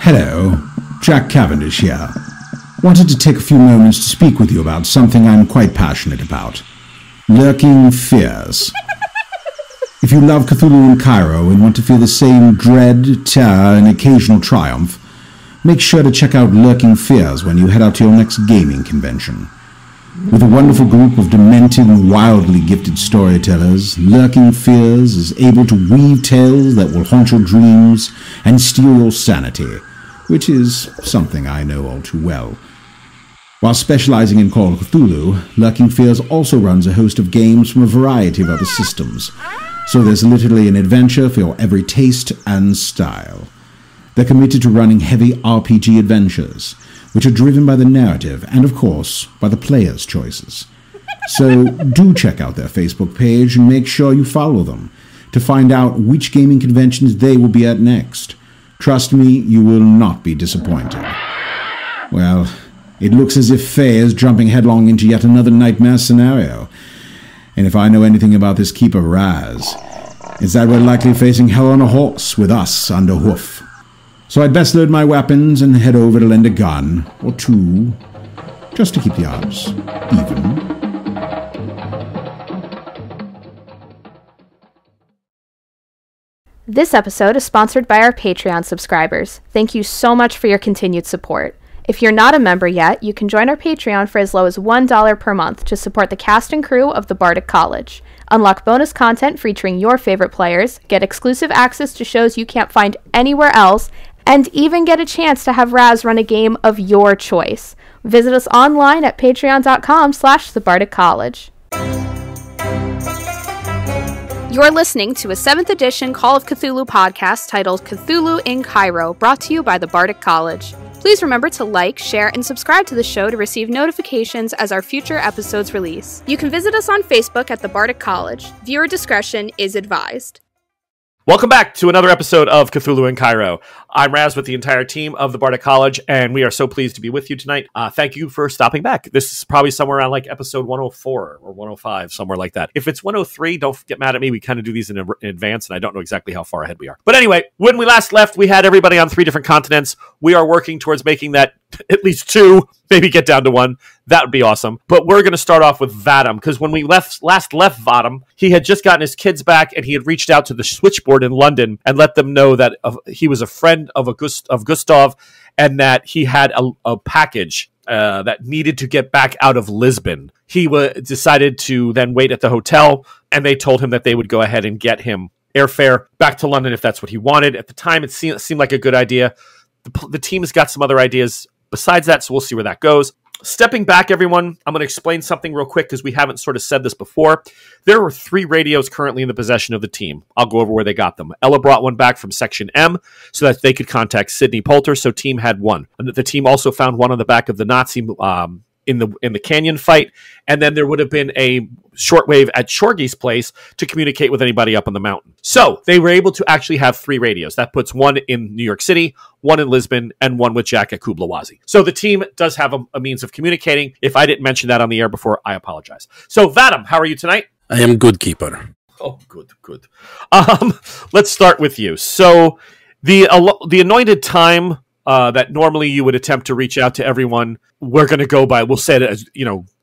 Hello, Jack Cavendish here. Wanted to take a few moments to speak with you about something I'm quite passionate about. Lurking fears. If you love Cthulhu and Cairo and want to feel the same dread, terror, and occasional triumph, make sure to check out Lurking Fears when you head out to your next gaming convention. With a wonderful group of demented and wildly gifted storytellers, Lurking Fears is able to weave tales that will haunt your dreams and steal your sanity, which is something I know all too well. While specializing in Call of Cthulhu, Lurking Fears also runs a host of games from a variety of other systems, so there's literally an adventure for your every taste and style. They're committed to running heavy RPG adventures, which are driven by the narrative and, of course, by the player's choices. So do check out their Facebook page and make sure you follow them to find out which gaming conventions they will be at next. Trust me, you will not be disappointed. Well, it looks as if Faye is jumping headlong into yet another nightmare scenario. And if I know anything about this keeper Raz, it's that we're likely facing hell on a horse with us under hoof. So I'd best load my weapons and head over to lend a gun, or two, just to keep the odds even. This episode is sponsored by our Patreon subscribers. Thank you so much for your continued support. If you're not a member yet, you can join our Patreon for as low as $1 per month to support the cast and crew of the Bardic College. Unlock bonus content featuring your favorite players, get exclusive access to shows you can't find anywhere else, and even get a chance to have Raz run a game of your choice. Visit us online at patreon.com/thebardic-college. You're listening to a 7th edition Call of Cthulhu podcast titled Cthulhu in Cairo, brought to you by the Bardic College. Please remember to like, share, and subscribe to the show to receive notifications as our future episodes release. You can visit us on Facebook at the Bardic College. Viewer discretion is advised. Welcome back to another episode of Cthulhu in Cairo. I'm Raz with the entire team of the Bardic College, and we are so pleased to be with you tonight. Thank you for stopping back. This is probably somewhere around like episode 104 or 105, somewhere like that. If it's 103, don't get mad at me. We kind of do these in advance, and I don't know exactly how far ahead we are. But anyway, when we last left, we had everybody on 3 different continents. We are working towards making that at least 2, maybe get down to 1. That would be awesome. But we're going to start off with Vadim, because when we last left Vadim, he had just gotten his kids back, and he had reached out to the switchboard in London and let them know that he was a friend of Gustav, and that he had a package that needed to get back out of Lisbon. He decided to then wait at the hotel, and they told him that they would go ahead and get him airfare back to London if that's what he wanted. At the time, it seemed like a good idea. The team has got some other ideas besides that, so we'll see where that goes. Stepping back, everyone, I'm going to explain something real quick because we haven't sort of said this before. There were 3 radios currently in the possession of the team. I'll go over where they got them. Ella brought one back from Section M so that they could contact Sidney Poulter, so team had one. And the team also found one on the back of the Nazi in the canyon fight, and then there would have been a shortwave at Shorgy's place to communicate with anybody up on the mountain. So they were able to actually have 3 radios. That puts one in New York City, one in Lisbon, and one with Jack at Kublawazi. So the team does have a means of communicating. If I didn't mention that on the air before, I apologize. So Vadim, how are you tonight? I am good, keeper. Oh, good. Let's start with you. So the anointed time that normally you would attempt to reach out to everyone, we're going to go by, we'll say it as,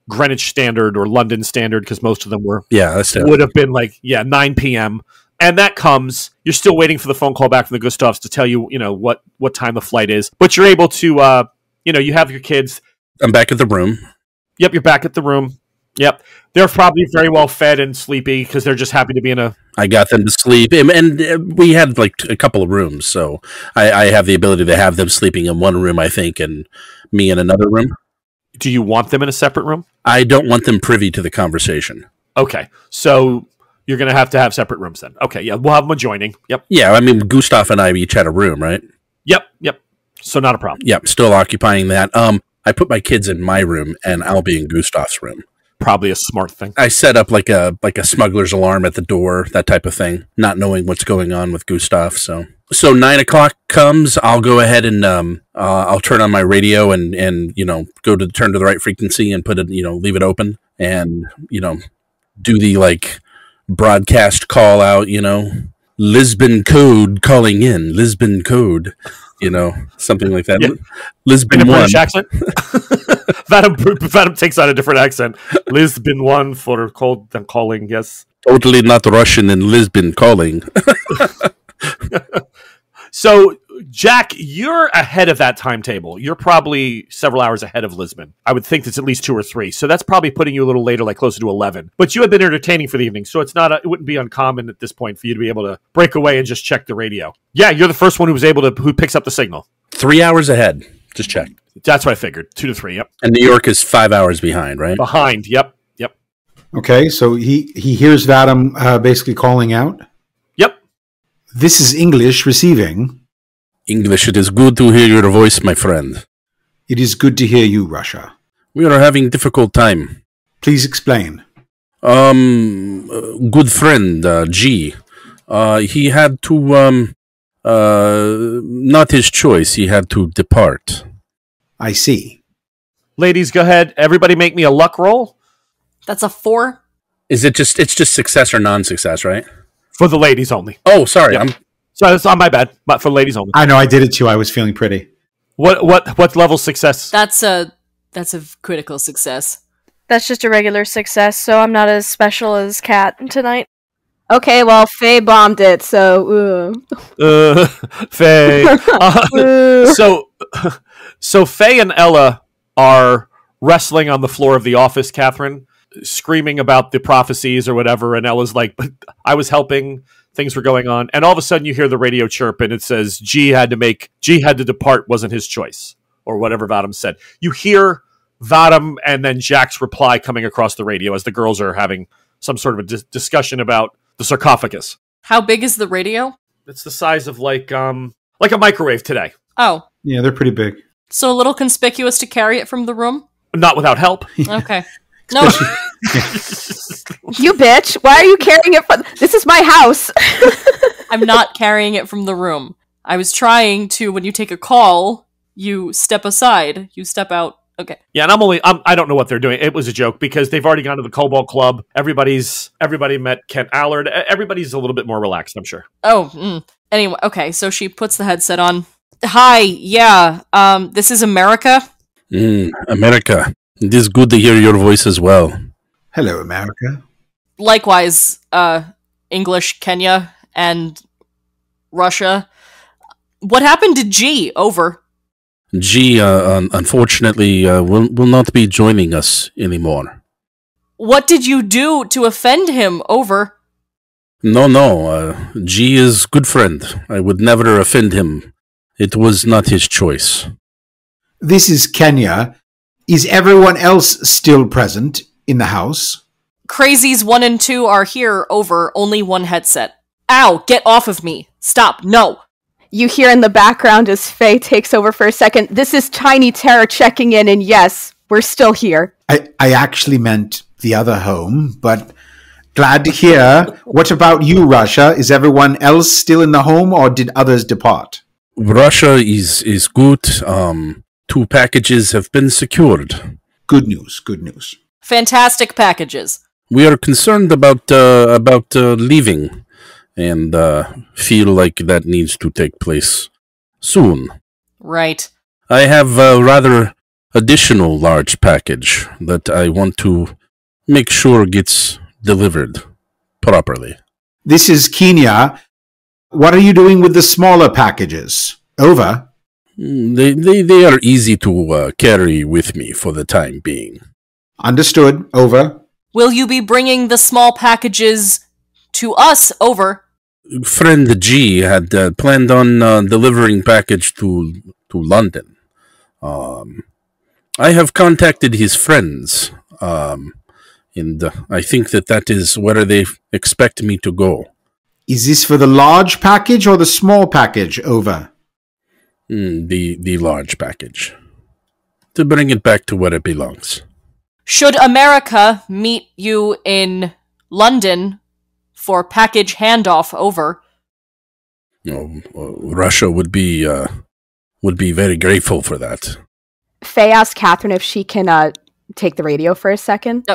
Greenwich Standard or London Standard, because most of them would have been like, 9 p.m. And that comes, you're still waiting for the phone call back from the Gustavs to tell you, what time the flight is. But you're able to, you have your kids. I'm back at the room. Yep, you're back at the room. Yep. They're probably very well fed and sleepy because they're just happy to be in a... I got them to sleep, and we had like a couple of rooms, so I have the ability to have them sleeping in one room, I think, and me in another room. Do you want them in a separate room? I don't want them privy to the conversation. Okay, so you're going to have separate rooms then. Okay, yeah, we'll have them adjoining. Yep. Yeah, I mean, Gustav and I each had a room, right? Yep. So not a problem. Yep, still occupying that. I put my kids in my room, and I'll be in Gustav's room. Probably a smart thing. I set up like a smuggler's alarm at the door, that type of thing, not knowing what's going on with Gustav. So 9 o'clock comes, I'll go ahead and I'll turn on my radio and turn to the right frequency and put it, leave it open and do the broadcast call out, Lisbon code calling in, Lisbon code. something like that. Yeah. Lisbon In a 1. British accent. Vadim takes on a different accent. Lisbon 1 for cold and calling, yes. Totally not Russian in Lisbon calling. So, Jack, you're ahead of that timetable. You're probably several hours ahead of Lisbon. I would think it's at least 2 or 3. So that's probably putting you a little later, like closer to 11. But you have been entertaining for the evening, so it wouldn't be uncommon at this point for you to be able to break away and just check the radio. Yeah, you're the first one who picks up the signal. 3 hours ahead. Just check. That's what I figured. 2 to 3. Yep. And New York is 5 hours behind, right? Behind. Yep. Okay, so he hears Vadim basically calling out. Yep. This is English receiving. English, it is good to hear your voice, my friend. It is good to hear you, Russia. We are having difficult time. Please explain. Good friend, G. He had to, not his choice, he had to depart. I see. Ladies, go ahead. Everybody make me a luck roll. That's a 4? It's just success or non-success, right? For the ladies only. Oh, sorry. Yep. So it's on my bad, but for ladies only. I know, I did it too. I was feeling pretty. What level success? That's a critical success. That's just a regular success, so I'm not as special as Kat tonight. Okay, well, Faye bombed it, so... Faye. So Faye and Ella are wrestling on the floor of the office, Catherine, screaming about the prophecies or whatever, and Ella's like, but I was helping, things were going on, and all of a sudden you hear the radio chirp, and it says G had to depart, wasn't his choice, or whatever Vadim said. You hear Vadim and then Jack's reply coming across the radio as the girls are having some sort of a discussion about the sarcophagus. How big is the radio? It's the size of like a microwave today. Oh. Yeah, they're pretty big. So a little conspicuous to carry it from the room? Not without help. Okay. No. You bitch! Why are you carrying it from... This is my house! I'm not carrying it from the room. I was trying to, when you take a call, you step aside. You step out. Okay. Yeah, and I don't know what they're doing. It was a joke because they've already gone to the Cobalt Club. Everybody met Kent Allard. Everybody's a little bit more relaxed, I'm sure. Oh, anyway, okay, so she puts the headset on. Hi, yeah, this is America? America. It is good to hear your voice as well. Hello, America. Likewise, English, Kenya, and Russia. What happened to G? Over. G, unfortunately, will not be joining us anymore. What did you do to offend him? Over. No, G is good friend. I would never offend him. It was not his choice. This is Kenya. Is everyone else still present in the house? Crazies 1 and 2 are here. Over. Only one headset. Ow, get off of me. Stop, no. You hear in the background as Faye takes over for a second, this is Tiny Terror checking in, and yes, we're still here. I actually meant the other home, but glad to hear. What about you, Russia? Is everyone else still in the home, or did others depart? Russia is good. 2 packages have been secured. Good news, good news. Fantastic packages. We are concerned about leaving, and feel like that needs to take place soon. Right. I have a rather additional large package that I want to make sure gets delivered properly. This is Kenya. What are you doing with the smaller packages? Over. They are easy to carry with me for the time being. Understood. Over. Will you be bringing the small packages to us? Over. Friend G had planned on delivering package to London. I have contacted his friends, and I think that is where they expect me to go. Is this for the large package or the small package? Over. The large package. To bring it back to where it belongs. Should America meet you in London for package handoff? Over. Russia would be very grateful for that. Faye asks Catherine if she can take the radio for a second.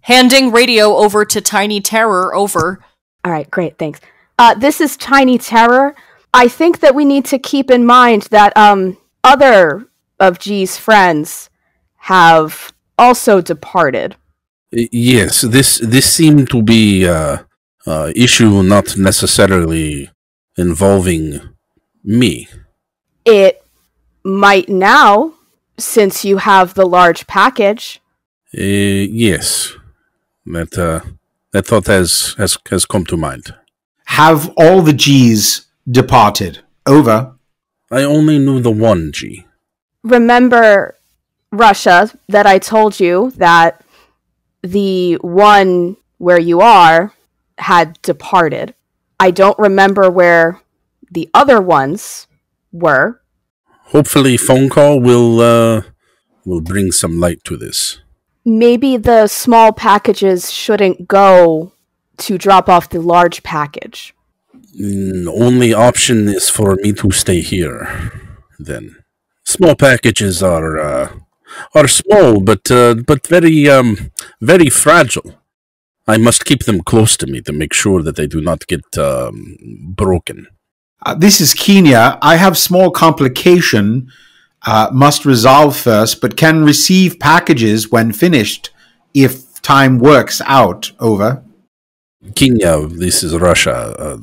Handing radio over to Tiny Terror. Over. All right, great, thanks. This is Tiny Terror. I think that we need to keep in mind that other of G's friends have also departed. Yes, this seemed to be issue not necessarily involving me. It might now, since you have the large package. Yes, that thought has come to mind. Have all the G's departed? Over. I only knew the one G. Remember, Russia, that I told you that the one where you are had departed. I don't remember where the other ones were. Hopefully, phone call will bring some light to this. Maybe the small packages shouldn't go to drop off the large package. Only option is for me to stay here. Then, small packages are small, but very fragile. I must keep them close to me to make sure that they do not get broken. This is Kenya. I have small complication. Must resolve first, but can receive packages when finished if time works out. Over. Kenya, this is Russia.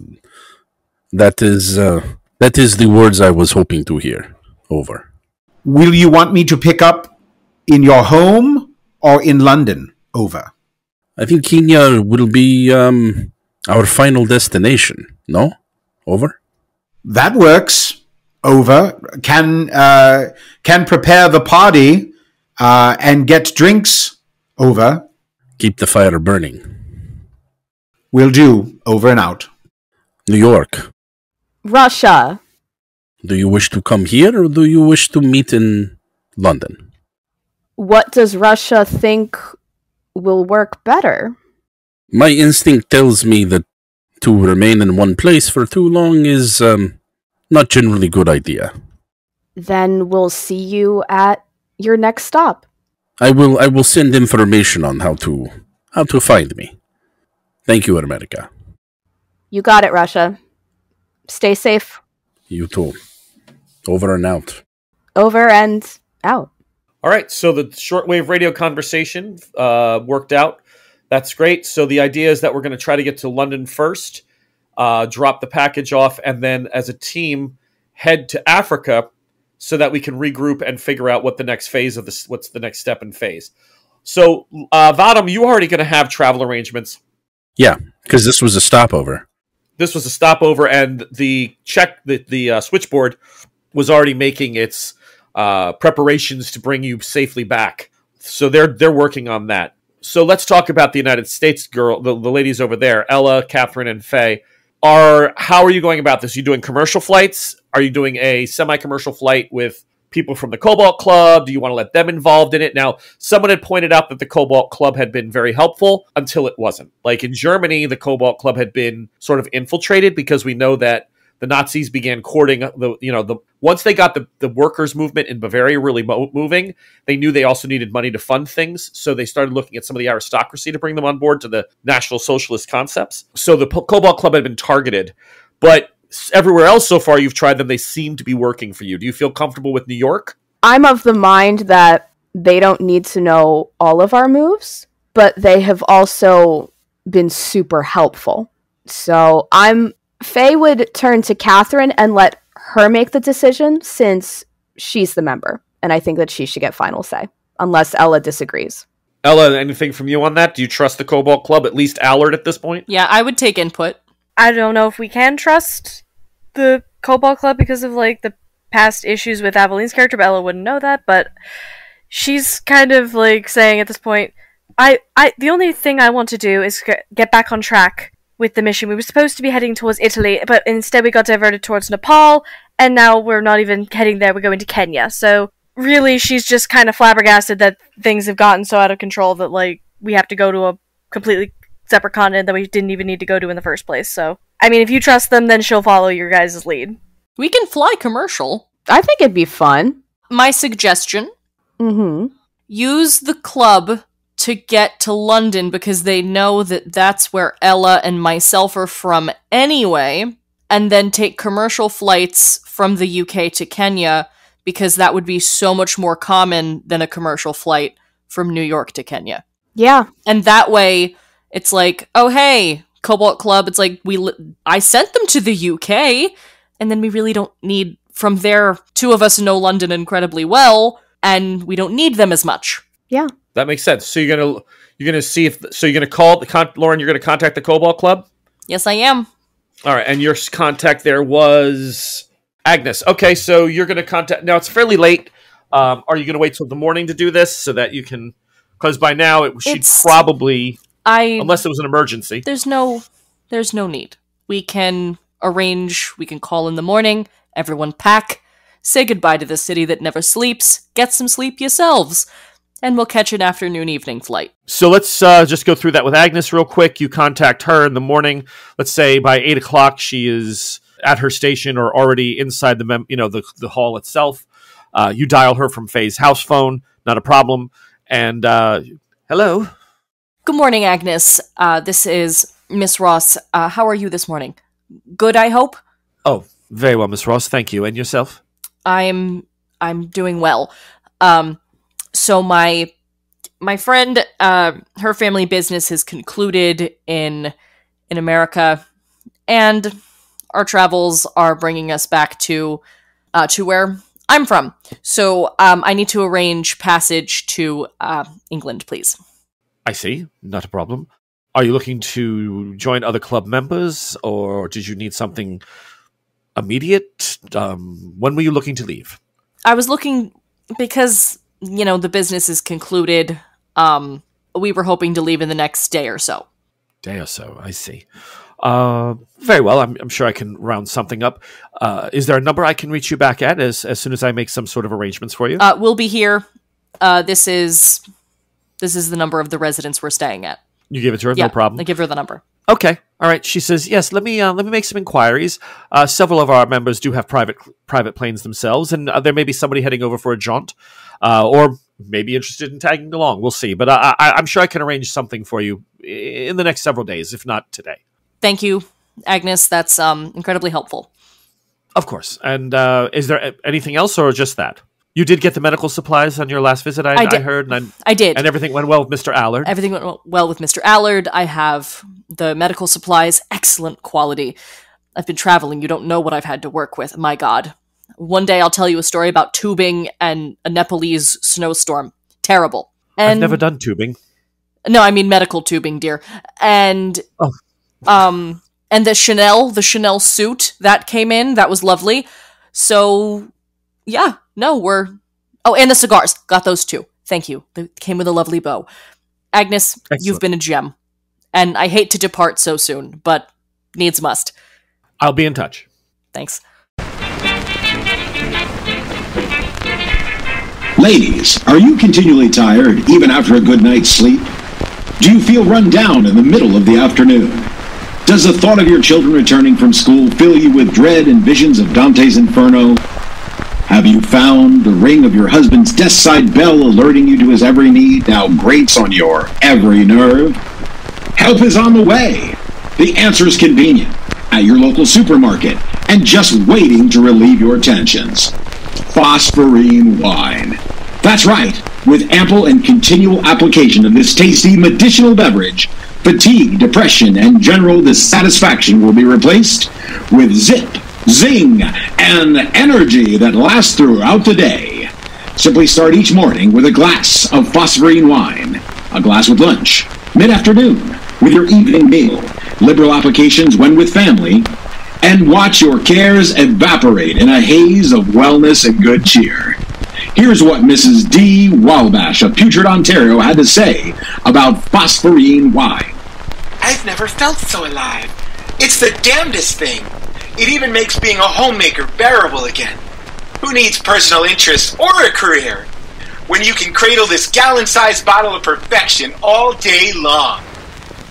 That is the words I was hoping to hear. Over. Will you want me to pick up in your home or in London? Over. I think Kenya will be our final destination. No? Over? That works. Over. Can prepare the party and get drinks. Over. Keep the fire burning. Will do. Over and out. New York. Russia. Do you wish to come here or do you wish to meet in London? What does Russia think will work better? My instinct tells me that to remain in one place for too long is not generally a good idea. Then we'll see you at your next stop. I will send information on how to find me. Thank you, America. You got it, Russia. Stay safe. You too. Over and out. Over and out. All right, so the shortwave radio conversation worked out. That's great. So the idea is that we're going to try to get to London first, drop the package off, and then as a team head to Africa so that we can regroup and figure out what the next phase of this, what's the next step in phase. So, Vadam, you already going to have travel arrangements. Yeah, because this was a stopover. This was a stopover, and the switchboard was already making its preparations to bring you safely back. So they're working on that. So let's talk about the United States the ladies over there, Ella, Catherine, and Faye. How are you going about this? Are you doing commercial flights? Are you doing a semi-commercial flight with people from the Cobalt Club? Do you want to let them involved in it? Now, someone had pointed out that the Cobalt Club had been very helpful until it wasn't. Like in Germany, the Cobalt Club had been sort of infiltrated because we know that the Nazis began courting once they got the workers' movement in Bavaria really moving, they knew they also needed money to fund things. So they started looking at some of the aristocracy to bring them on board to the National Socialist concepts. So the Cobalt Club had been targeted, but everywhere else so far you've tried them, they seem to be working for you. Do you feel comfortable with New York? I'm of the mind that they don't need to know all of our moves, but they have also been super helpful. So Faye would turn to Catherine and let her make the decision since she's the member. And I think that she should get final say, unless Ella disagrees. Ella, anything from you on that? Do you trust the Cobalt Club, at least Allard at this point? Yeah, I would take input. I don't know if we can trust the Cobalt Club because of, the past issues with Aveline's character, but Ella wouldn't know that, but she's kind of, saying at this point, the only thing I want to do is get back on track with the mission. We were supposed to be heading towards Italy, but instead we got diverted towards Nepal, and now we're not even heading there, we're going to Kenya. So, really, she's just kind of flabbergasted that things have gotten so out of control that, we have to go to a completely separate continent that we didn't even need to go to in the first place. So, if you trust them, then she'll follow your guys' lead. We can fly commercial. I think it'd be fun. My suggestion. Use the club to get to London because they know that that's where Ella and myself are from anyway, and then take commercial flights from the UK to Kenya, because that would be so much more common than a commercial flight from New York to Kenya. Yeah. And that way, it's like, oh, hey, Cobalt Club, it's like, I sent them to the UK, and then we really don't need, from there, two of us know London incredibly well, and we don't need them as much. Yeah. That makes sense. So you're gonna see if, so you're gonna call, Lauren, you're gonna contact the Cobalt Club? Yes, I am. All right, and your contact there was Agnes. Okay, so you're going to contact... Now, it's fairly late. Are you going to wait till the morning to do this so that you can... Because by now, she'd probably... Unless it was an emergency. There's no need. We can arrange, we can call in the morning, everyone pack, say goodbye to the city that never sleeps, get some sleep yourselves, and we'll catch an afternoon-evening flight. So let's just go through that with Agnes real quick. You contact her in the morning. Let's say by 8 o'clock she is at her station or already inside the hall itself. You dial her from Faye's house phone, not a problem. And hello. Good morning, Agnes. This is Miss Ross. How are you this morning? Good, I hope? Oh, very well, Miss Ross. Thank you. And yourself? I'm doing well. So my friend, her family business has concluded in America, and our travels are bringing us back to where I'm from. So I need to arrange passage to England, please. I see. Not a problem. Are you looking to join other club members, or did you need something immediate? When were you looking to leave? I was looking because... the business is concluded. We were hoping to leave in the next day or so. Day or so, I see. Very well, I'm sure I can round something up. Is there a number I can reach you back at as soon as I make some sort of arrangements for you? We'll be here. This is the number of the residence we're staying at. You give it to her, Yeah, no problem. I give her the number. Okay, all right. She says, yes, let me make some inquiries. Several of our members do have private planes themselves, and there may be somebody heading over for a jaunt, or maybe interested in tagging along. We'll see. But I'm sure I can arrange something for you in the next several days, if not today. Thank you, Agnes. That's incredibly helpful. Of course. And is there anything else, or just that? You did get the medical supplies on your last visit, I heard. And I did. And everything went well with Mr. Allard. Everything went well with Mr. Allard. I have the medical supplies, excellent quality. I've been traveling. You don't know what I've had to work with. My God. One day I'll tell you a story about tubing and a Nepalese snowstorm. Terrible. And I've never done tubing. No, I mean medical tubing, dear. And and the Chanel suit that came in, that was lovely. So yeah, no, and the cigars. Got those too. Thank you. They came with a lovely bow. Agnes, Excellent. You've been a gem. And I hate to depart so soon, but needs must. I'll be in touch. Thanks. Ladies, are you continually tired, even after a good night's sleep? Do you feel run down in the middle of the afternoon? Does the thought of your children returning from school fill you with dread and visions of Dante's Inferno? Have you found the ring of your husband's desk-side bell alerting you to his every need now grates on your every nerve? Help is on the way. The answer is convenient, at your local supermarket, and just waiting to relieve your tensions. Phosphorine wine. That's right. With ample and continual application of this tasty medicinal beverage, fatigue, depression, and general dissatisfaction will be replaced with zip, zing, and energy that lasts throughout the day. Simply start each morning with a glass of phosphorine wine, a glass with lunch, mid-afternoon with your evening meal, liberal applications when with family, and watch your cares evaporate in a haze of wellness and good cheer. Here's what Mrs. D. Walbash of Putrid, Ontario had to say about phosphorine wine. I've never felt so alive. It's the damnedest thing. It even makes being a homemaker bearable again. Who needs personal interests or a career when you can cradle this gallon-sized bottle of perfection all day long?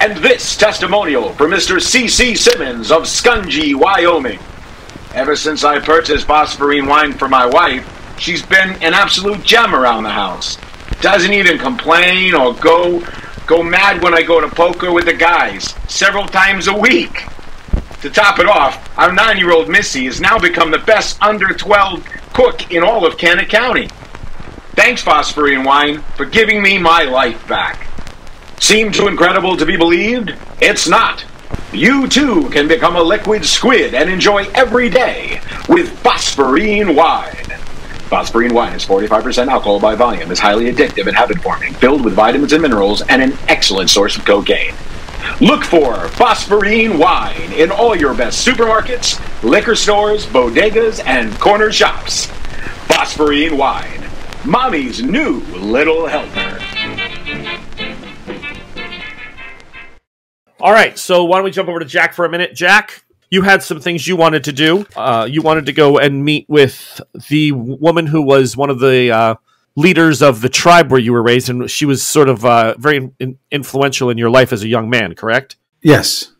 And this testimonial from Mr. C.C. Simmons of Scungy, Wyoming. Ever since I purchased phosphorine wine for my wife, she's been an absolute gem around the house. Doesn't even complain or go mad when I go to poker with the guys several times a week. To top it off, our 9-year-old Missy has now become the best under 12 cook in all of Kennet County. Thanks, Phosphorine Wine, for giving me my life back. Seem too incredible to be believed? It's not. You too can become a liquid squid and enjoy every day with Phosphorine Wine. Phosphorine Wine is 45% alcohol by volume, is highly addictive and habit-forming, filled with vitamins and minerals, and an excellent source of cocaine. Look for Phosphorine Wine in all your best supermarkets, liquor stores, bodegas, and corner shops. Phosphorine Wine, Mommy's new little helper. All right, so why don't we jump over to Jack for a minute? Jack, you had some things you wanted to do. You wanted to go and meet with the woman who was one of the leaders of the tribe where you were raised, and she was sort of very influential in your life as a young man, correct? Yes.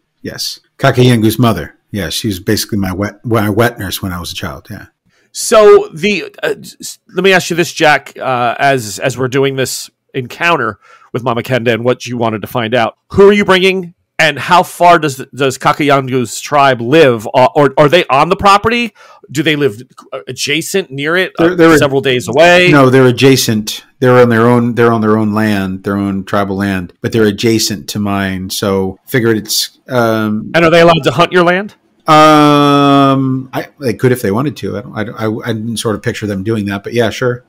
Kakayengu's mother. Yeah, she was basically my wet nurse when I was a child, yeah. So let me ask you this, Jack, as we're doing this encounter with Mama Kenda and what you wanted to find out. Who are you bringing, and how far does Kakayangu's tribe live? Or are they on the property? Do they live adjacent, near it, they're several days away? No, they're adjacent. They're on their own land, their own tribal land, but they're adjacent to mine. So figured it's. And are they allowed to hunt your land? They could if they wanted to. I didn't sort of picture them doing that, but yeah, sure.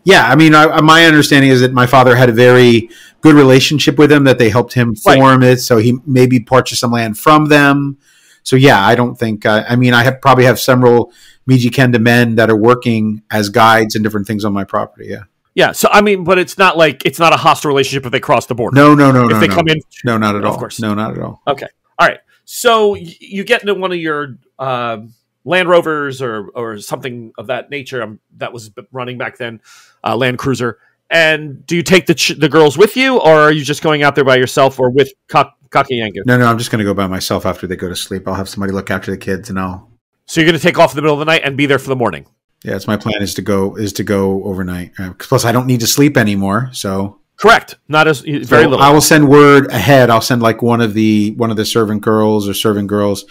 Yeah. I mean, my understanding is that my father had a very good relationship with them, that they helped him form it. So he maybe purchased some land from them. So yeah, I don't think. I probably have several Miji Kenda men that are working as guides and different things on my property. Yeah. Yeah. So I mean, but it's not a hostile relationship if they cross the border. No. If they come in, no, not at all. Of course, no, not at all. Okay. All right. So you get into one of your Land Rovers or something of that nature that was running back then, Land Cruiser. And do you take the girls with you, or are you just going out there by yourself or with Kakayangu? No, I'm just going to go by myself after they go to sleep. I'll have somebody look after the kids, and I'll. So you're going to take off in the middle of the night and be there for the morning. Yeah, it's my plan is to go overnight. Plus, I don't need to sleep anymore, so. Correct. Not as very little. I will send word ahead. I'll send like one of the servant girls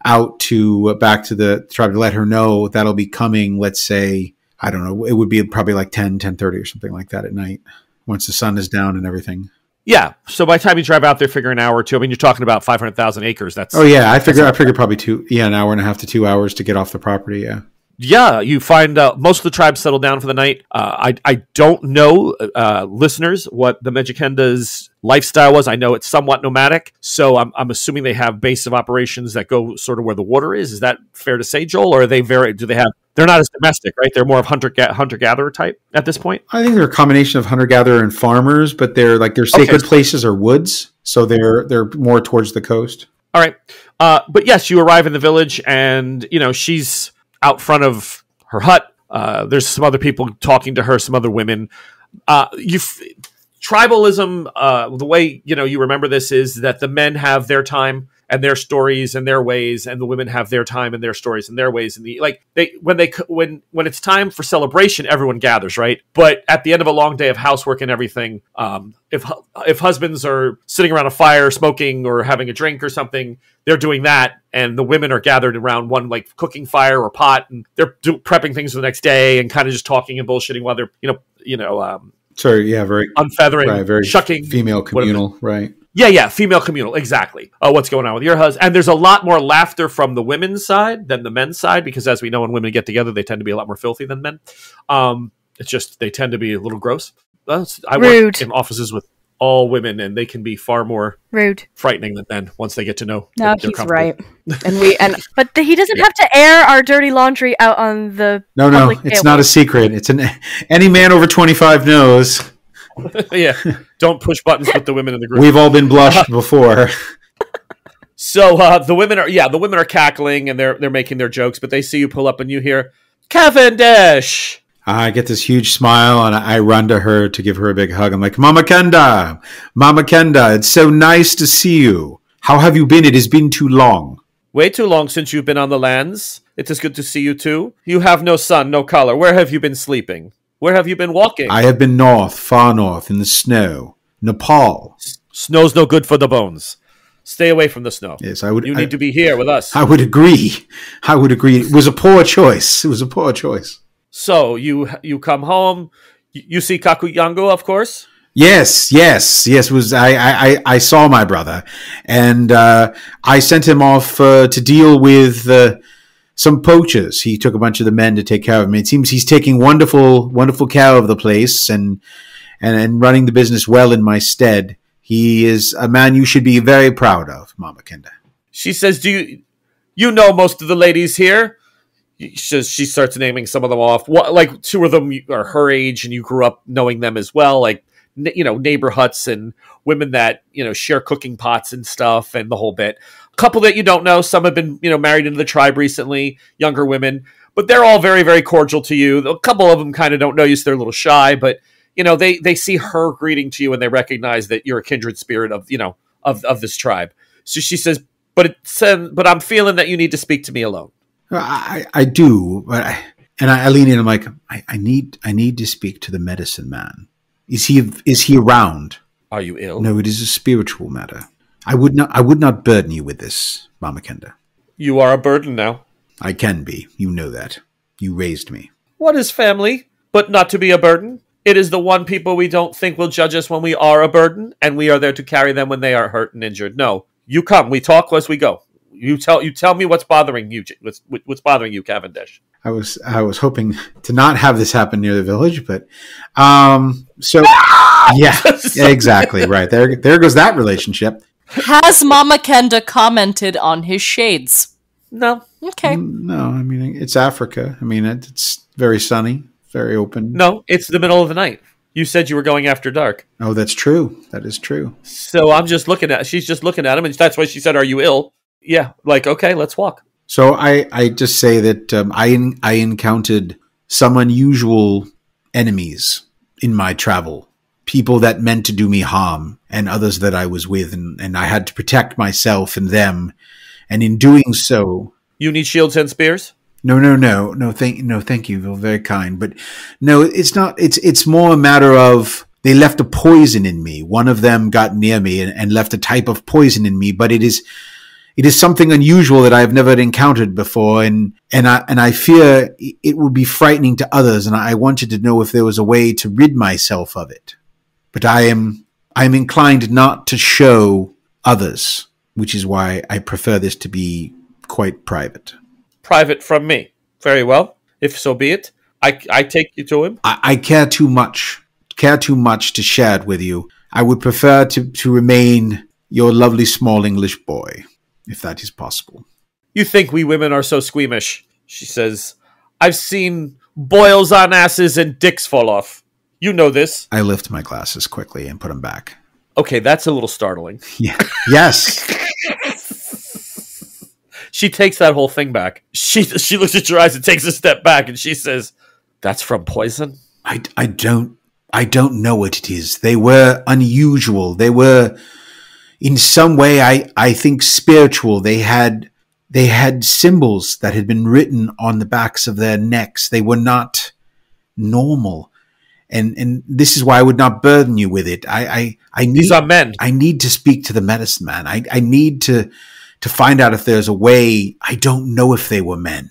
out back to the tribe to let her know that'll be coming. Let's say, I don't know, it would be probably like 10:30 or something like that at night once the sun is down and everything. Yeah. So by the time you drive out there, figure an hour or two. I mean, you're talking about 500,000 acres. That's. Oh yeah, I figure probably an hour and a half to 2 hours to get off the property. Yeah. Yeah, you find most of the tribes settle down for the night. I don't know, listeners, what the Mejikenda's lifestyle was. I know it's somewhat nomadic, so I'm assuming they have base of operations that go sort of where the water is. Is that fair to say, Joel? Or are they they're not as domestic, right? They're more of hunter-gatherer type at this point? I think they're a combination of hunter-gatherer and farmers, but their sacred places are woods, so they're more towards the coast. All right. But yes, you arrive in the village, and she's out front of her hut. There's some other people talking to her, some other women. Tribalism, the way you remember this is that the men have their time and their stories and their ways, and the women have their time and their stories and their ways. And when it's time for celebration, everyone gathers, right? But at the end of a long day of housework and everything, if husbands are sitting around a fire smoking or having a drink or something, they're doing that, and the women are gathered around one like cooking fire or pot, and they're prepping things for the next day and kind of just talking and bullshitting while they're very unfeathering, right, very shucking, female communal, right? Yeah, female communal, exactly. What's going on with your husband? And there's a lot more laughter from the women's side than the men's side, because as we know, when women get together, they tend to be a lot more filthy than men. It's just they tend to be a little gross. I work in offices with all women, and they can be far more frightening than men once they get to know. No, he's right. But he doesn't have to air our dirty laundry out on the. No, it's not a secret. It's any man over 25 knows. Yeah, don't push buttons with the women in the group. We've all been blushed before. So the women are cackling and they're making their jokes, but they see you pull up and you hear Cavendish. I get this huge smile and I run to her to give her a big hug. I'm like, Mama Kenda, it's so nice to see you. How have you been? It has been too long. Way too long since you've been on the lands. It is good to see you too. You have no sun, no color. Where have you been sleeping? Where have you been walking? I have been far north, in the snow. Nepal. Snow's no good for the bones. Stay away from the snow. Yes, I would. You need to be here with us. I would agree. It was a poor choice. So you come home. You see Kakuyango, of course. Yes. Was I saw my brother, and I sent him off to deal with some poachers. He took a bunch of the men to take care of him. It seems he's taking wonderful care of the place and running the business well in my stead. He is a man you should be very proud of, Mama Kenda. She says, "Do you know most of the ladies here?" She starts naming some of them off. Like 2 of them are her age, and you grew up knowing them as well. Like neighbor huts and women that share cooking pots and stuff, and the whole bit. A couple that you don't know. Some have been married into the tribe recently. Younger women, but they're all very, very cordial to you. A couple of them kind of don't know you, so they're a little shy, but. They see her greeting to you and they recognize that you're a kindred spirit of this tribe. So she says, but I'm feeling that you need to speak to me alone. I do, but I lean in. I'm like, I need to speak to the medicine man. Is he around? Are you ill? No, it is a spiritual matter. I would not burden you with this, Mama Kenda. You are a burden now. I can be. You know that. You raised me. What is family, but not to be a burden? It is the one people we don't think will judge us when we are a burden, and we are there to carry them when they are hurt and injured. No, you come. We talk as we go. You tell me what's bothering you. What's bothering you, Cavendish? I was hoping to not have this happen near the village, but yeah, exactly right. There goes that relationship. Has Mama Kenda commented on his shades? No. Okay. No, I mean it's Africa. I mean it's very sunny. Very open. No, it's the middle of the night. You said you were going after dark. Oh, that's true. That is true. So she's just looking at him, and that's why she said, "Are you ill?" Yeah, like, okay, let's walk. So I just say that I encountered some unusual enemies in my travel. People that meant to do me harm and others that I was with, and I had to protect myself and them. And in doing so... You need shields and spears? No. Thank you. You're very kind. But no, it's not. It's more a matter of they left a poison in me. One of them got near me and left a type of poison in me. But it is something unusual that I have never encountered before, and I fear it would be frightening to others. And I wanted to know if there was a way to rid myself of it. But I am inclined not to show others, which is why I prefer this to be quite private. Private from me. Very well. If so be it. I take you to him. I care too much to share it with you. I would prefer to remain your lovely small English boy, if that is possible. You think we women are so squeamish, she says. I've seen boils on asses and dicks fall off. You know this. I lift my glasses quickly and put them back. Okay, that's a little startling. Yeah. Yes. She takes that whole thing back. She looks at your eyes and takes a step back, and she says, "That's from poison?" I don't know what it is. They were unusual. They were, in some way, I think spiritual. They had symbols that had been written on the backs of their necks. They were not normal, and this is why I would not burden you with it. These are men. I need to speak to the medicine man. I need to find out if there's a way. I don't know if they were men.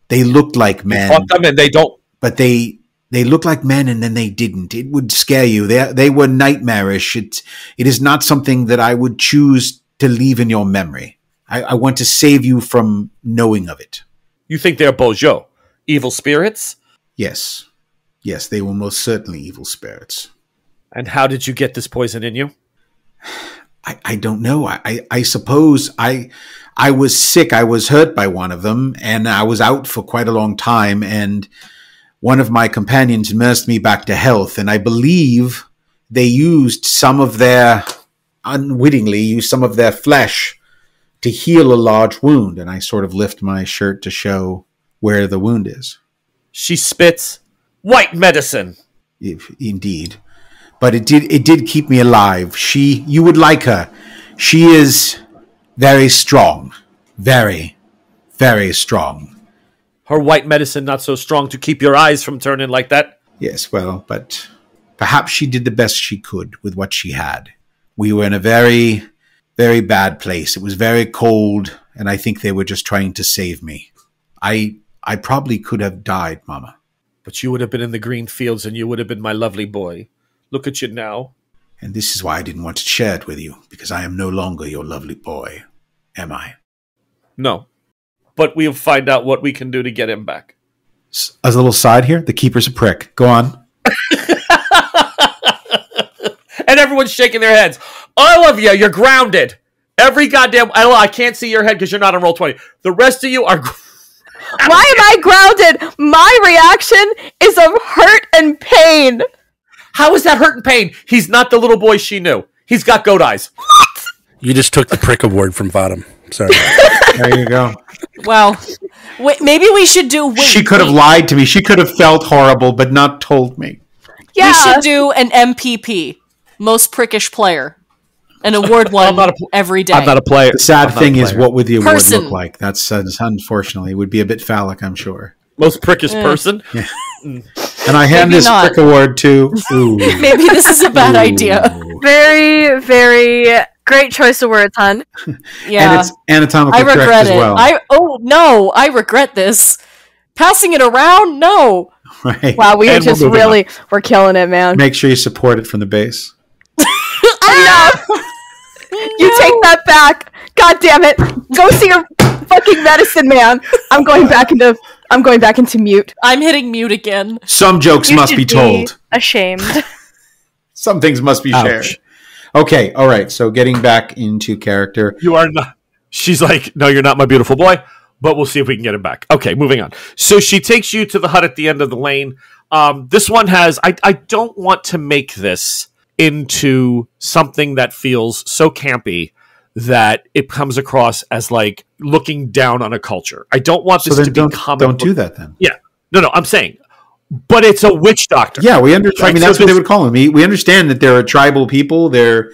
They looked like men. You fought them and they don't. But they looked like men and then they didn't. It would scare you. They were nightmarish. It is not something that I would choose to leave in your memory. I want to save you from knowing of it. You think they're Bojo? Evil spirits? Yes. Yes, they were most certainly evil spirits. And how did you get this poison in you? I don't know. I suppose I was sick. I was hurt by one of them, and I was out for quite a long time, and one of my companions nursed me back to health, and I believe they unwittingly used some of their flesh to heal a large wound, and I sort of lift my shirt to show where the wound is. She spits white medicine. Indeed. But it did keep me alive. You would like her. She is very strong. Very, very strong. Her white medicine not so strong to keep your eyes from turning like that? Yes, well, but perhaps she did the best she could with what she had. We were in a very very bad place. It was very cold, and I think they were just trying to save me. I probably could have died, Mama. But you would have been in the green fields, and you would have been my lovely boy. Look at you now. And this is why I didn't want to share it with you, because I am no longer your lovely boy, am I? No. But we'll find out what we can do to get him back. As a little side here, the keeper's a prick. Go on. And everyone's shaking their heads. All of you, you're grounded. Every goddamn... I can't see your head because you're not on Roll20. The rest of you are... Why am I grounded? My reaction is of hurt and pain. How is that hurt and pain? He's not the little boy she knew. He's got goat eyes. What? You just took the prick award from Vadam. Sorry. There you go. Wow. Wait, maybe we should do... She could have lied to me. She could have felt horrible, but not told me. Yeah. We should do an MPP. Most prickish player. An award one every day. I'm not a player. The sad thing is, what would the award Person. look like? That's unfortunately would be a bit phallic, I'm sure. Most prickish person? Yeah. And I hand Maybe this not. prick award to... Ooh. Maybe this is a bad idea. Very, very great choice of words, hon. Yeah. And it's anatomically I correct regret as it. well. I regret this. Passing it around? No. Right. Wow, we And just we're moving really... We're killing it, man. Make sure you support it from the base. Enough! You take that back. God damn it. Go see your fucking medicine man. I'm going back into mute. I'm hitting mute again. Some jokes You must should be told. Ashamed. Some things must be shared. Ouch. Okay, all right. So getting back into character. You are not... She's like, no, you're not my beautiful boy, but we'll see if we can get him back. Okay, moving on. So she takes you to the hut at the end of the lane. This one has... I don't want to make this into something that feels so campy that it comes across as like looking down on a culture. I don't want this to be comic don't book. do that then. Yeah. No, I'm saying. But it's a witch doctor. Yeah, we understand. I mean, So that's what they this- would call them. We understand that there are tribal people. They're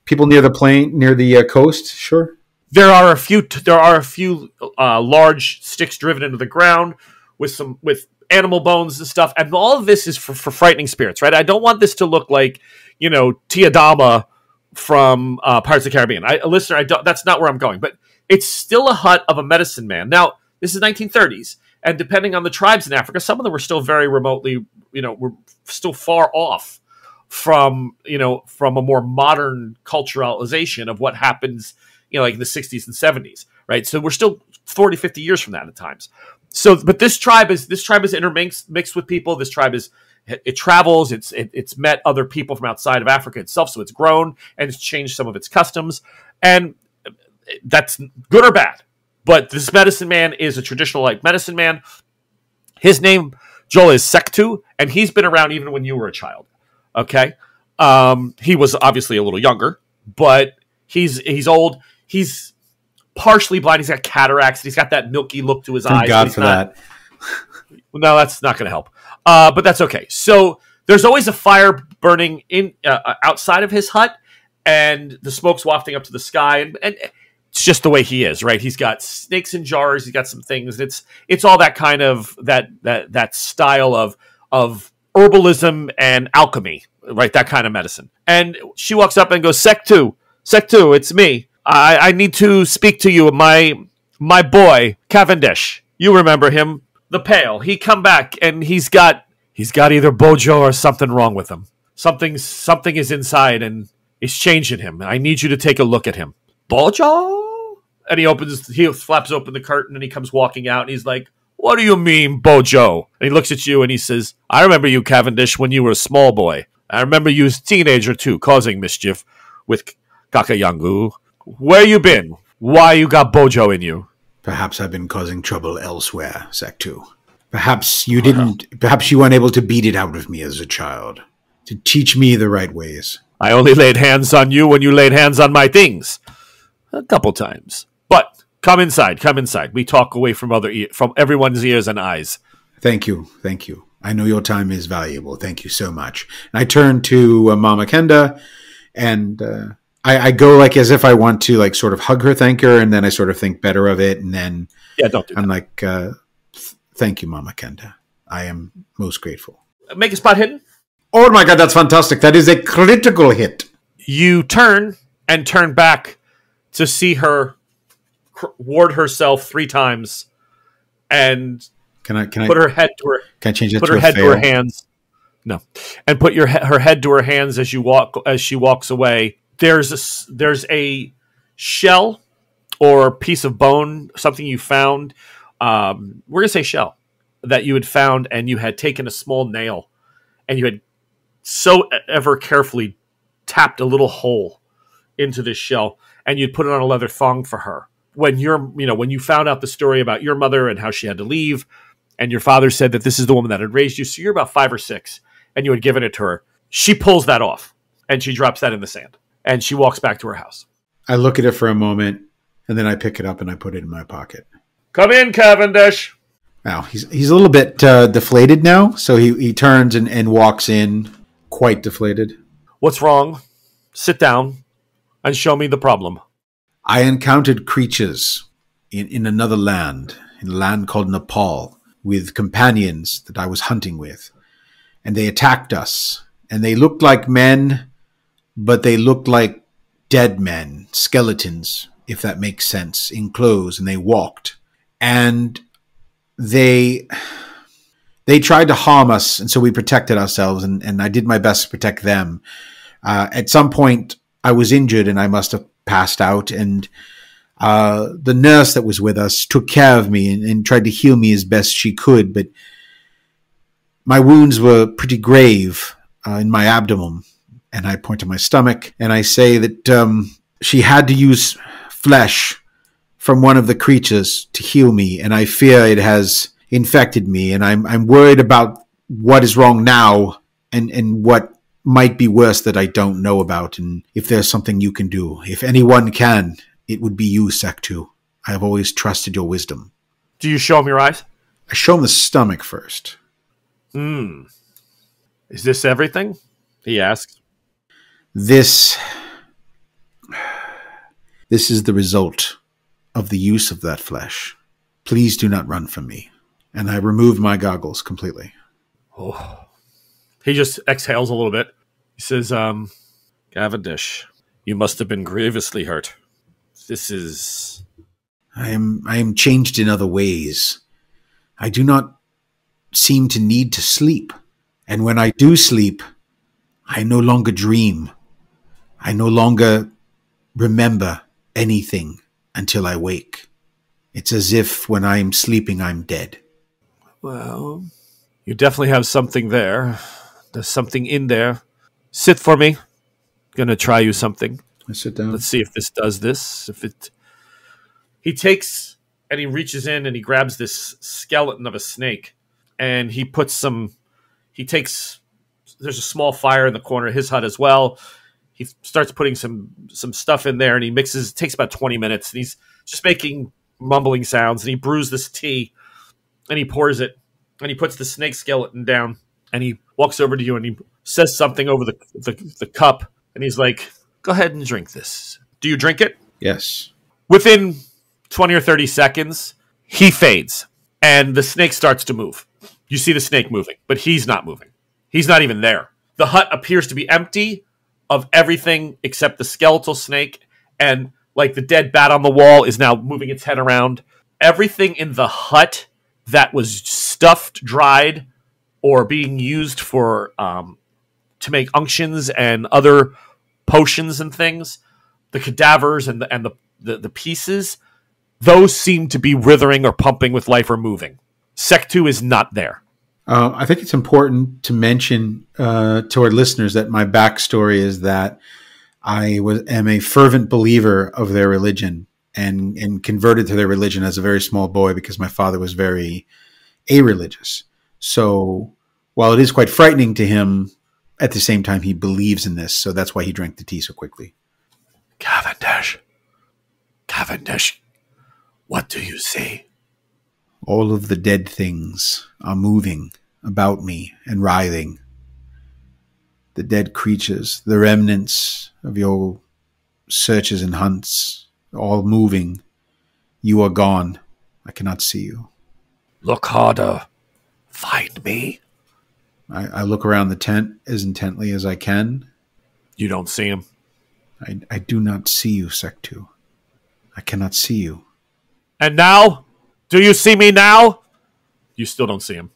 people near the plain, near the coast. Sure. There are a few large sticks driven into the ground with animal bones and stuff, and all of this is for frightening spirits, right? I don't want this to look like, Tiadama from Pirates of the Caribbean. That's not where I'm going, but it's still a hut of a medicine man. Now, this is 1930s, and depending on the tribes in Africa, some of them were still very remotely, were still far off from a more modern culturalization of what happens, like in the 60s and 70s, right? So we're still 40, 50 years from that at times. So, but this tribe is intermixed with people. This tribe it travels. It's met other people from outside of Africa itself. So it's grown and it's changed some of its customs, and that's good or bad. But this medicine man is a traditional medicine man. His name, Joel, is Cthulhu, and he's been around even when you were a child. Okay, he was obviously a little younger, but he's old. He's partially blind. He's got cataracts. He's got that milky look to his eyes. Thank God for that. No, that's not going to help. But that's okay. So there's always a fire burning in outside of his hut, and the smoke's wafting up to the sky, and it's just the way he is, right? He's got snakes in jars. He's got some things. It's all that kind of that style of herbalism and alchemy, right? That kind of medicine. And she walks up and goes, Cthulhu, it's me. I need to speak to you, my boy, Cavendish. You remember him, the pale. He come back and he's got either Bojo or something wrong with him. Something is inside and it's changing him. I need you to take a look at him. Bojo? And he flaps open the curtain and he comes walking out and he's like, what do you mean, Bojo? And he looks at you and he says, I remember you, Cavendish, when you were a small boy. I remember you as a teenager too, causing mischief with Kakayangu. Where you been? Why you got Bojo in you? Perhaps I've been causing trouble elsewhere, Sectu. Perhaps you didn't. Perhaps you weren't able to beat it out of me as a child. To teach me the right ways. I only laid hands on you when you laid hands on my things. A couple times. But come inside. We talk away from everyone's ears and eyes. Thank you. I know your time is valuable. Thank you so much. And I turn to Mama Kenda, and I go as if I want to sort of hug her, thank her, and then I sort of think better of it, and then don't do that. I'm like, thank you, Mama Kenda. I am most grateful. Make a spot hidden. Oh my God, that's fantastic. That is a critical hit. You turn and turn back to see her ward herself 3 times and Can I put her head to her. Can I change that put to her a head fail? to her hands. No, and put her head to her hands as she walks away. There's a shell or piece of bone, something you found. We're gonna say shell that you had found, and you had taken a small nail, and you had so ever carefully tapped a little hole into this shell, and you'd put it on a leather thong for her. When when you found out the story about your mother and how she had to leave, and your father said that this is the woman that had raised you, so you're about 5 or 6, and you had given it to her. She pulls that off, and she drops that in the sand, and she walks back to her house. I look at it for a moment, and then I pick it up and I put it in my pocket. Come in, Cavendish. Now, he's a little bit deflated now, so he turns and walks in, quite deflated. What's wrong? Sit down and show me the problem. I encountered creatures in another land, in a land called Nepal, with companions that I was hunting with. And they attacked us. And they looked like men, but they looked like dead men, skeletons, if that makes sense, in clothes. And they walked. And they tried to harm us, and so we protected ourselves, and I did my best to protect them. At some point, I was injured, and I must have passed out, and the nurse that was with us took care of me and tried to heal me as best she could, but my wounds were pretty grave in my abdomen, and I point to my stomach, and I say that she had to use flesh from one of the creatures to heal me, and I fear it has infected me, and I'm worried about what is wrong now and what might be worse that I don't know about, and if there's something you can do. If anyone can, it would be you, Cthulhu. I have always trusted your wisdom. Do you show him your eyes? I show him the stomach first. Is this everything? He asks. This is the result of the use of that flesh. Please do not run from me. And I removed my goggles completely. Oh. He just exhales a little bit. He says, Cavendish, you must have been grievously hurt. This is... I am changed in other ways. I do not seem to need to sleep. And when I do sleep, I no longer dream. I no longer remember anything until I wake. It's as if when I'm sleeping, I'm dead. Well, you definitely have something there. There's something in there. Sit for me. Gonna try you something. I sit down. Let's see if this does this. He takes and he reaches in and he grabs this skeleton of a snake, and he puts there's a small fire in the corner of his hut as well. He starts putting some stuff in there, and he mixes. It takes about 20 minutes, and he's just making mumbling sounds, and he brews this tea, and he pours it, and he puts the snake skeleton down, and he walks over to you, and he says something over the cup, and he's like, go ahead and drink this. Do you drink it? Yes. Within 20 or 30 seconds, he fades, and the snake starts to move. You see the snake moving, but he's not moving. He's not even there. The hut appears to be empty of everything except the skeletal snake, and like the dead bat on the wall is now moving its head around. Everything in the hut that was stuffed, dried, or being used for to make unctions and other potions and things, the cadavers and the pieces, those seem to be writhing or pumping with life or moving. Cthulhu is not there. I think it's important to mention to our listeners that my backstory is that I am a fervent believer of their religion and converted to their religion as a very small boy because my father was very a-religious. So while it is quite frightening to him, at the same time he believes in this. So that's why he drank the tea so quickly. Cavendish, what do you see? All of the dead things are moving about me and writhing. The dead creatures, the remnants of your searches and hunts, all moving. You are gone. I cannot see you. Look harder. Find me. I look around the tent as intently as I can. You don't see him. I do not see you, Sectu. I cannot see you. And now? Do you see me now? You still don't see him.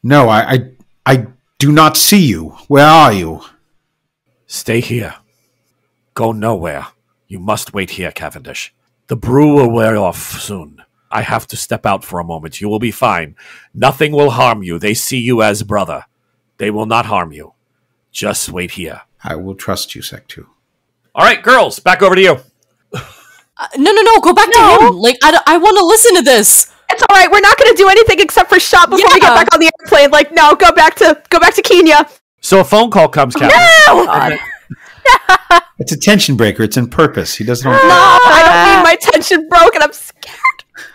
No, I do not see you. Where are you? Stay here. Go nowhere. You must wait here, Cavendish. The brew will wear off soon. I have to step out for a moment. You will be fine. Nothing will harm you. They see you as brother. They will not harm you. Just wait here. I will trust you, Sectu. All right, girls, back over to you. No, go back to him. Like, I want to listen to this. It's all right. We're not going to do anything except for shop before we get back on the airplane. Like, no, go back to Kenya. So a phone call comes, Captain. No! It's a tension breaker. It's in purpose. He doesn't. No, I don't need my tension broken. I'm scared.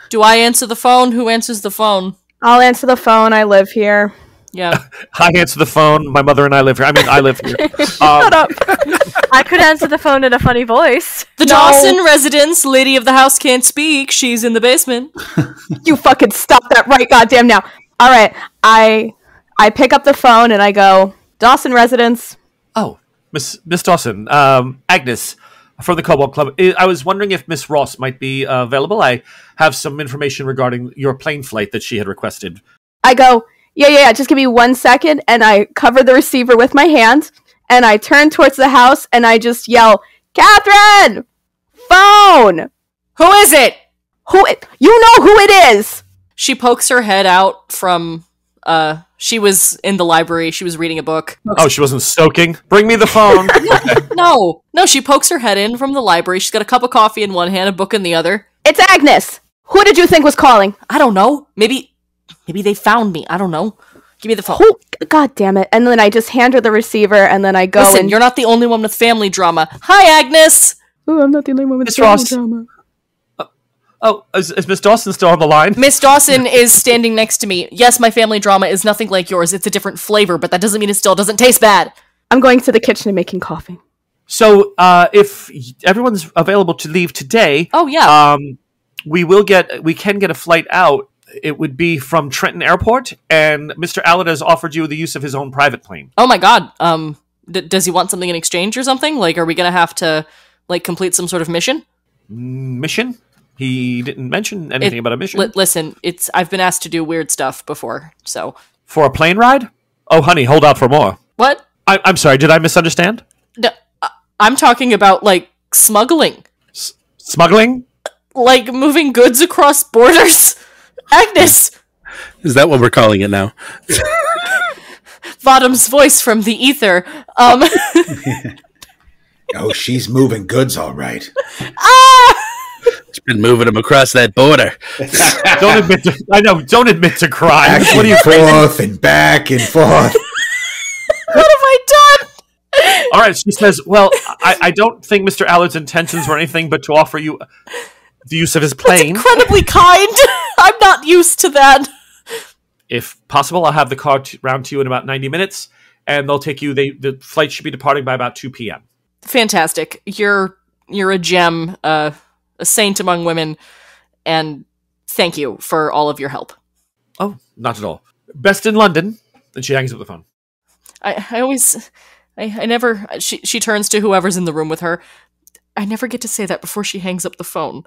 Do I answer the phone? Who answers the phone? I'll answer the phone. I live here. Yeah. I answer the phone. My mother and I live here. I live here. Shut up. I could answer the phone in a funny voice. The Dawson residence, lady of the house can't speak. She's in the basement. You fucking stop that right goddamn now. All right. I pick up the phone and I go, Dawson residence. Oh, Miss Dawson. Agnes from the Cobalt Club. I was wondering if Miss Ross might be available. I have some information regarding your plane flight that she had requested. I go, yeah, just give me 1 second, and I cover the receiver with my hand, and I turn towards the house, and I just yell, Catherine! Phone! Who is it? You know who it is! She pokes her head out from, she was in the library, she was reading a book. Oh, she wasn't soaking? Bring me the phone! No, she pokes her head in from the library, she's got a cup of coffee in one hand, a book in the other. It's Agnes! Who did you think was calling? I don't know, maybe they found me, I don't know. Give me the phone. God damn it. And then I just hand her the receiver, and then I go Listen, you're not the only one with family drama. Hi, Agnes! Oh, I'm not the only one with Miss family Ross. drama. Is Miss Dawson still on the line? Miss Dawson is standing next to me. Yes, my family drama is nothing like yours. It's a different flavor, but that doesn't mean it still doesn't taste bad. I'm going to the kitchen and making coffee. So, if everyone's available to leave today... Oh, yeah. We can get a flight out. It would be from Trenton Airport, and Mr. Allard has offered you the use of his own private plane. Oh my god. Does he want something in exchange or something? Like, are we gonna have to, like, complete some sort of mission? Mission? He didn't mention anything about a mission. Listen, I've been asked to do weird stuff before, so... For a plane ride? Oh, honey, hold out for more. What? I'm sorry, did I misunderstand? No, I'm talking about, like, smuggling. Smuggling? Like, moving goods across borders. Agnes! Is that what we're calling it now? Vadam's voice from the ether. Oh, she's moving goods all right. She's been moving them across that border. Don't admit to crime. Back What are you forth and back and forth. What have I done? All right, she says, well, I don't think Mr. Allard's intentions were anything but to offer you the use of his plane. That's incredibly kind. I'm not used to that. If possible, I'll have the car round to you in about 90 minutes, and they'll take you. The flight should be departing by about 2 p.m. Fantastic. You're a gem, a saint among women, and thank you for all of your help. Oh, not at all. Best in London. And she hangs up the phone. I never, she turns to whoever's in the room with her. I never get to say that before she hangs up the phone.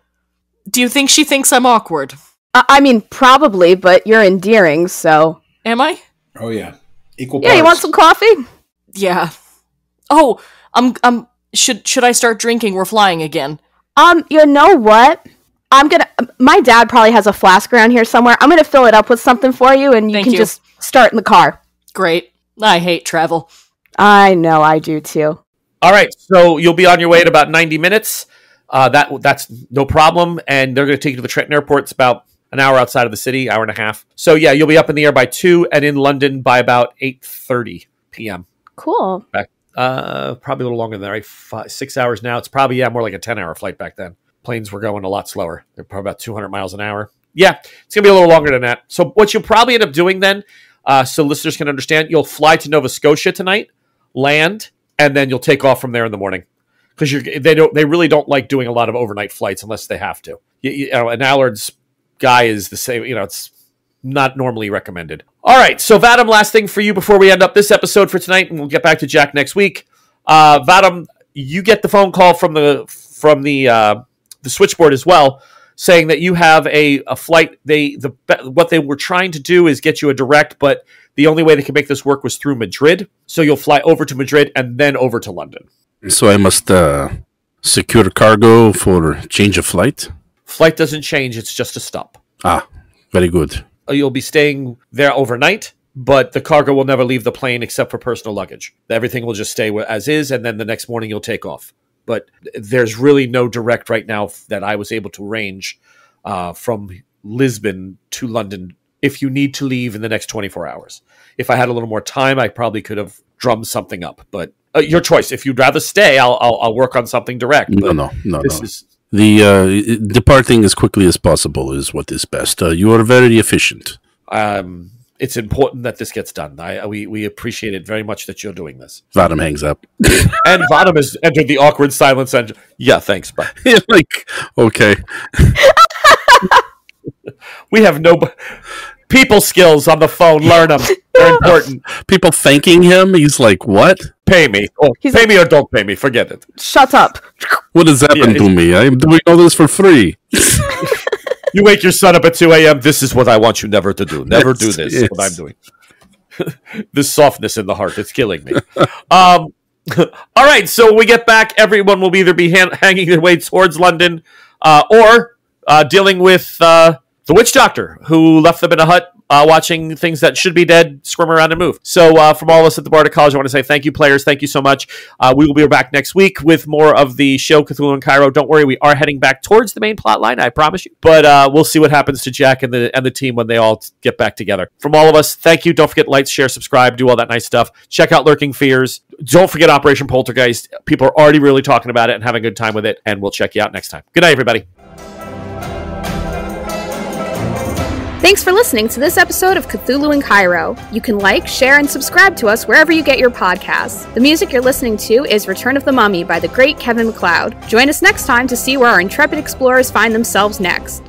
Do you think she thinks I'm awkward? I mean, probably, but you're endearing, so... Am I? Oh, yeah. Equal Yeah, parts. you want some coffee? Yeah. Oh, should I start drinking? We're flying again. You know what? My dad probably has a flask around here somewhere. I'm gonna fill it up with something for you, and you can just start in the car. Great. I hate travel. I know, I do too. All right, so you'll be on your way in about 90 minutes. That's no problem, and they're going to take you to the Trenton Airport. It's about an hour outside of the city, hour and a half. So yeah, you'll be up in the air by 2 and in London by about 8:30 p.m. Cool. Back, probably a little longer than that, right? 6 hours now. It's probably, more like a 10-hour flight back then. Planes were going a lot slower. They're probably about 200 miles an hour. Yeah, it's going to be a little longer than that. So what you'll probably end up doing then, so listeners can understand, you'll fly to Nova Scotia tonight, land, and then you'll take off from there in the morning. Because they really don't like doing a lot of overnight flights unless they have to. An Allard's guy is the same. It's not normally recommended. All right, so Vadam, last thing for you before we end up this episode for tonight, and we'll get back to Jack next week. Vadam, you get the phone call from the switchboard as well, saying that you have a flight. What they were trying to do is get you a direct, but the only way they could make this work was through Madrid. So you'll fly over to Madrid and then over to London. So I must secure cargo for change of flight? Flight doesn't change. It's just a stop. Ah, very good. You'll be staying there overnight, but the cargo will never leave the plane except for personal luggage. Everything will just stay as is, and then the next morning you'll take off. But there's really no direct right now that I was able to arrange from Lisbon to London if you need to leave in the next 24 hours. If I had a little more time, I probably could have drummed something up. But your choice. If you'd rather stay, I'll work on something direct. No. Departing as quickly as possible is what is best. You are very efficient. It's important that this gets done. We appreciate it very much that you're doing this. Vadim hangs up. And Vadim has entered the awkward silence. And yeah, thanks, bye. Like, okay. We have no people skills on the phone. Learn them. They're important. People thanking him. He's like, what? Pay me. Pay me or don't pay me. Forget it. Shut up. What has happened to me? I'm doing all this for free. You wake your son up at 2 a.m. This is what I want you never to do. Never do this. Yes. What I'm doing. This softness in the heart. It's killing me. All right. So when we get back, everyone will either be hanging their way towards London or dealing with the witch doctor who left them in a hut watching things that should be dead squirm around and move. So from all of us at the Bardic College, I want to say thank you, players. Thank you so much. We will be back next week with more of the show Cthulhu and Cairo. Don't worry, we are heading back towards the main plot line, I promise you. But we'll see what happens to Jack and the team when they all get back together. From all of us, thank you. Don't forget like, share, subscribe, do all that nice stuff. Check out Lurking Fears. Don't forget Operation Poltergeist. People are already really talking about it and having a good time with it, and we'll check you out next time. Good night, everybody. Thanks for listening to this episode of Cthulhu and Cairo. You can like, share, and subscribe to us wherever you get your podcasts. The music you're listening to is Return of the Mummy by the great Kevin MacLeod. Join us next time to see where our intrepid explorers find themselves next.